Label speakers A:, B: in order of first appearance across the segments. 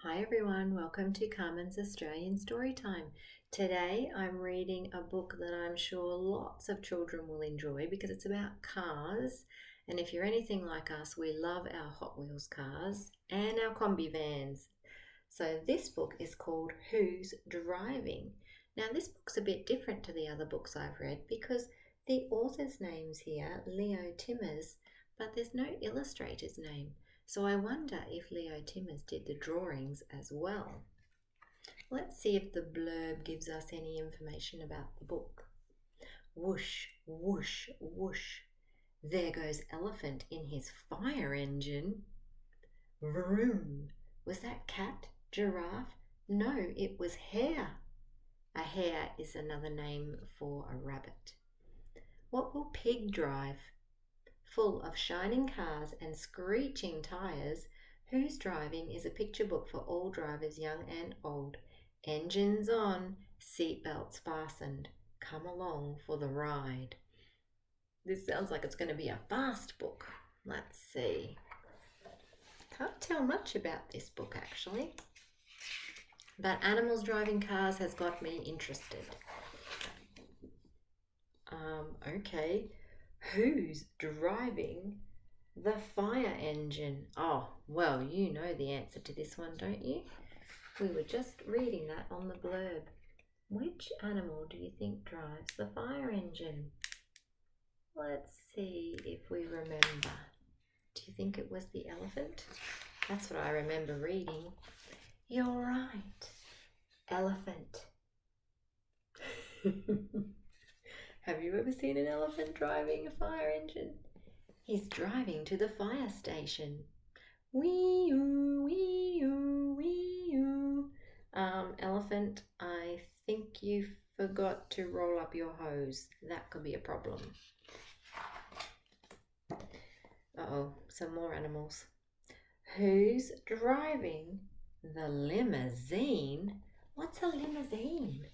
A: Hi everyone, welcome to Carmen's Australian Storytime. Today I'm reading a book that I'm sure lots of children will enjoy because it's about cars. And if you're anything like us, we love our Hot Wheels cars and our Combi vans. So this book is called Who's Driving? Now this book's a bit different to the other books I've read because the author's name's here, Leo Timmers, but there's no illustrator's name. So I wonder if Leo Timmers did the drawings as well. Let's see if the blurb gives us any information about the book. Whoosh, whoosh, whoosh. There goes Elephant in his fire engine. Vroom. Was that cat? Giraffe? No, it was hare. A hare is another name for a rabbit. What will Pig drive? Full of shining cars and screeching tyres, Who's Driving is a picture book for all drivers, young and old. Engines on, seatbelts fastened. Come along for the ride. This sounds like it's going to be a fast book. Let's see. Can't tell much about this book actually. But animals driving cars has got me interested. Okay. Who's driving the fire engine? Oh, well, you know the answer to this one, don't you? We were just reading that on the blurb. Which animal do you think drives the fire engine? Let's see if we remember. Do you think it was the elephant? That's what I remember reading. You're right. Elephant. Have you ever seen an elephant driving a fire engine? He's driving to the fire station. Wee-oo, wee-oo, wee-oo. Elephant, I think you forgot to roll up your hose. That could be a problem. Uh-oh, some more animals. Who's driving the limousine? What's a limousine?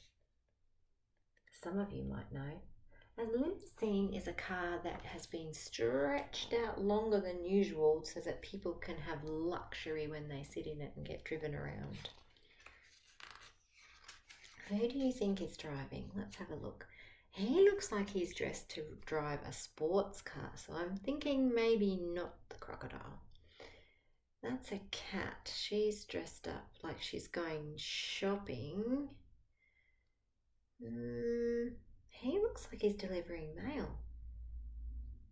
A: Some of you might know. A limousine is a car that has been stretched out longer than usual so that people can have luxury when they sit in it and get driven around. Who do you think is driving? Let's have a look. He looks like he's dressed to drive a sports car, so I'm thinking maybe not the crocodile. That's a cat. She's dressed up like she's going shopping. He looks like he's delivering mail.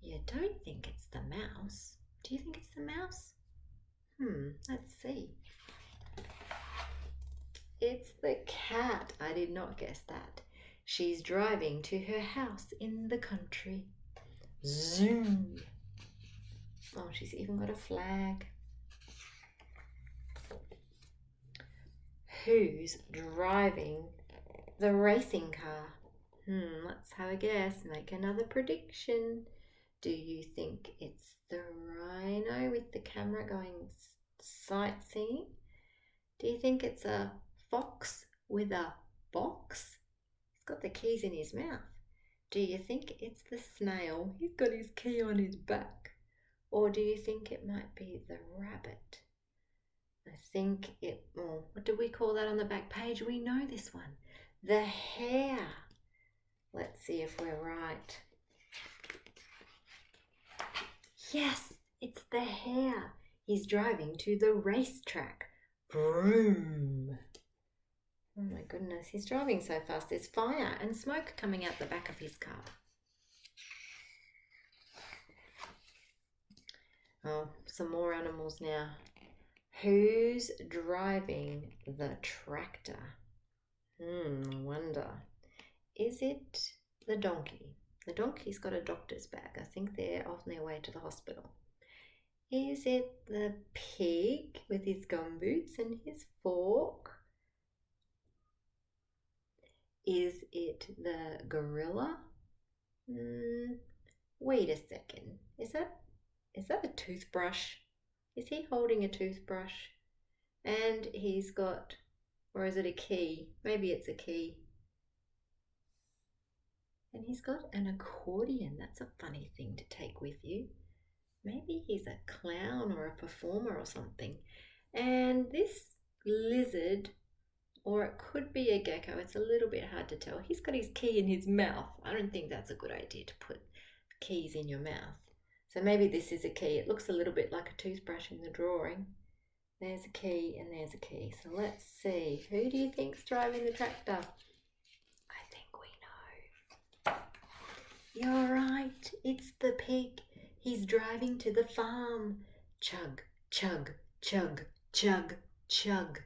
A: You don't think it's the mouse? Do you think it's the mouse? Let's see. It's the cat. I did not guess that. She's driving to her house in the country. Zoom. Oh, she's even got a flag. Who's driving the racing car? Let's have a guess. Make another prediction. Do you think it's the rhino with the camera going sightseeing? Do you think it's a fox with a box? He's got the keys in his mouth. Do you think it's the snail? He's got his key on his back. Or do you think it might be the rabbit? I think what do we call that on the back page? We know this one. The hare. Let's see if we're right. Yes, it's the hare. He's driving to the racetrack. Vroom. Oh my goodness, he's driving so fast. There's fire and smoke coming out the back of his car. Oh, some more animals now. Who's driving the tractor? I wonder. Is it the donkey? The donkey's got a doctor's bag. I think they're on their way to the hospital. Is it the pig with his gumboots and his fork? Is it the gorilla? Wait a second. Is that a toothbrush? Is he holding a toothbrush? And he's got, or is it a key? Maybe it's a key. And he's got an accordion. That's a funny thing to take with you. Maybe he's a clown or a performer or something. And this lizard, or it could be a gecko. It's a little bit hard to tell. He's got his key in his mouth. I don't think that's a good idea to put keys in your mouth. So maybe this is a key. It looks a little bit like a toothbrush in the drawing. There's a key and there's a key. So let's see. Who do you think's driving the tractor? I think we know. You're right. It's the pig. He's driving to the farm. Chug, chug, chug, chug, chug.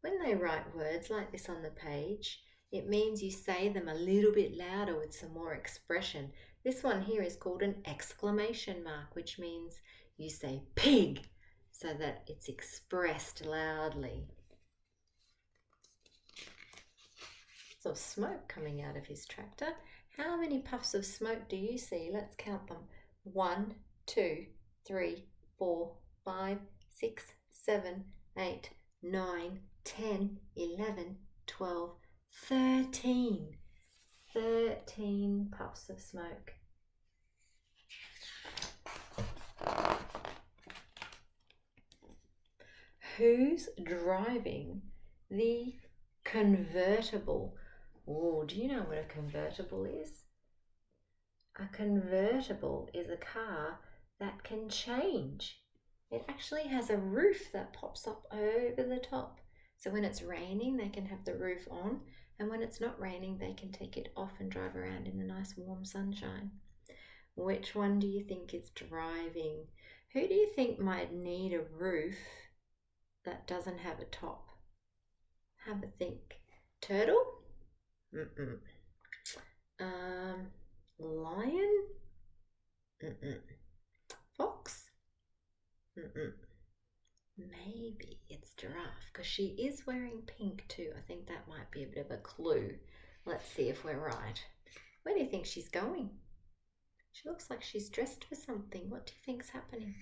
A: When they write words like this on the page, it means you say them a little bit louder with some more expression. This one here is called an exclamation mark, which means you say pig so that it's expressed loudly. So smoke coming out of his tractor. How many puffs of smoke do you see? Let's count them. 1, 2, 3, 4, 5, 6, 7, 8, 9, 10, 11, 12, 13. 13 puffs of smoke. Who's driving the convertible? Oh, do you know what a convertible is? A convertible is a car that can change. It actually has a roof that pops up over the top. So when it's raining, they can have the roof on, and when it's not raining, they can take it off and drive around in the nice warm sunshine. Which one do you think is driving? Who do you think might need a roof that doesn't have a top? Have a think. Turtle? Lion? Fox? Maybe it's giraffe, because she is wearing pink too. I think that might be a bit of a clue. Let's see if we're right. Where do you think she's going? She looks like she's dressed for something. What do you think's happening?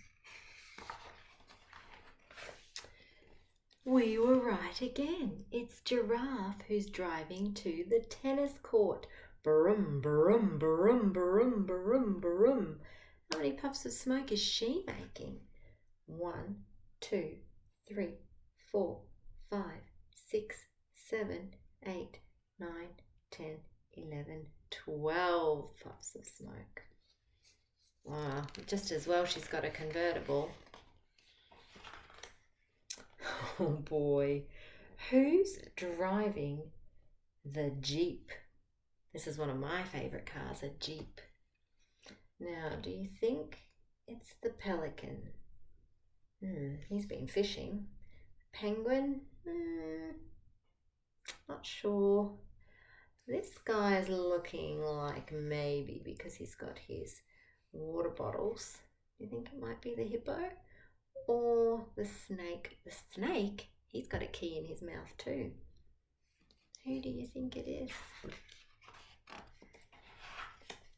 A: We were right again. It's Giraffe who's driving to the tennis court. Brum, brum, brum, brum, brum, brum. How many puffs of smoke is she making? 1, 2, 3, 4, 5, 6, 7, 8, 9, 10, 11, 12 puffs of smoke. Wow, just as well she's got a convertible. Oh boy, who's driving the Jeep? This is one of my favorite cars, a Jeep. Now, do you think it's the pelican? He's been fishing. Penguin? Not sure. This guy's looking like maybe, because he's got his water bottles. Do you think it might be the hippo? Or the snake? The snake, he's got a key in his mouth too. Who do you think it is?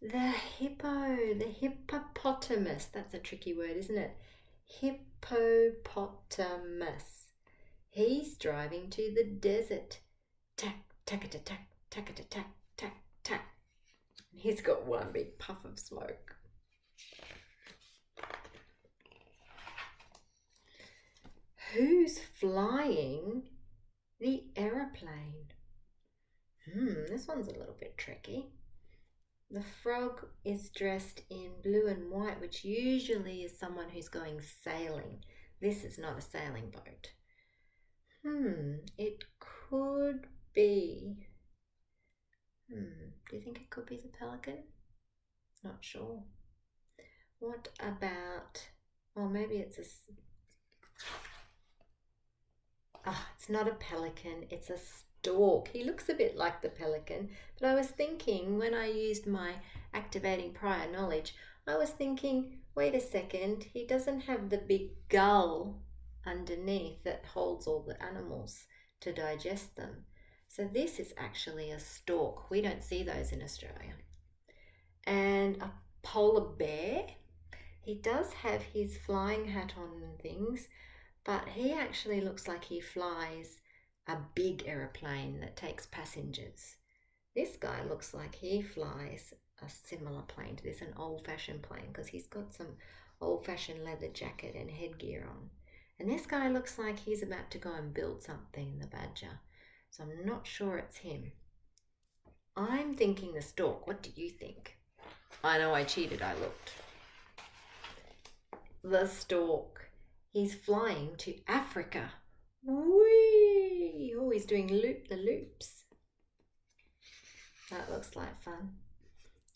A: The hippo, the hippopotamus. That's a tricky word, isn't it? Hippopotamus. He's driving to the desert. Tack, tack-a-tack, tack-a-tack, tack, tack. He's got one big puff of smoke. Who's flying the aeroplane? This one's a little bit tricky. The frog is dressed in blue and white, which usually is someone who's going sailing. This is not a sailing boat. It could be. Do you think it could be the pelican? Not sure. What about, maybe it's it's not a pelican, it's a stork. He looks a bit like the pelican, but I was thinking when I used my activating prior knowledge, I was thinking, wait a second, he doesn't have the big gull underneath that holds all the animals to digest them. So this is actually a stork. We don't see those in Australia. And a polar bear. He does have his flying hat on and things, but he actually looks like he flies a big aeroplane that takes passengers. This guy looks like he flies a similar plane to this, an old-fashioned plane, because he's got some old-fashioned leather jacket and headgear on. And this guy looks like he's about to go and build something, the badger. So I'm not sure it's him. I'm thinking the stork. What do you think? I know I cheated, I looked. The stork. He's flying to Africa. Whee! Oh, he's doing loop-the-loops. That looks like fun.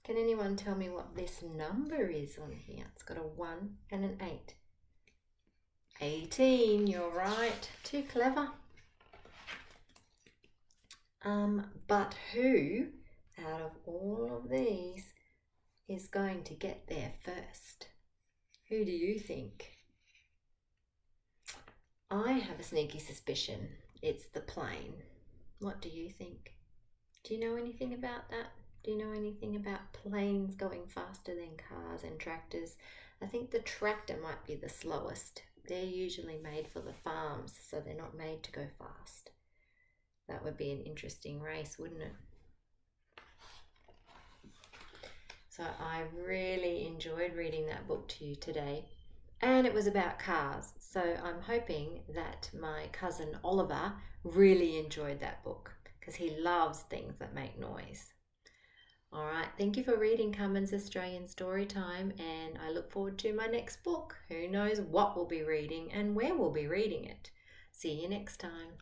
A: Can anyone tell me what this number is on here? It's got a 1 and an 8. 18, you're right. Too clever. But who, out of all of these, is going to get there first? Who do you think? I have a sneaky suspicion it's the plane. What do you think? Do you know anything about that? Do you know anything about planes going faster than cars and tractors? I think the tractor might be the slowest. They're usually made for the farms, so they're not made to go fast. That would be an interesting race, wouldn't it? So I really enjoyed reading that book to you today. And it was about cars. So I'm hoping that my cousin Oliver really enjoyed that book because he loves things that make noise. All right, thank you for reading Carmen's Australian Storytime, and I look forward to my next book. Who knows what we'll be reading and where we'll be reading it. See you next time.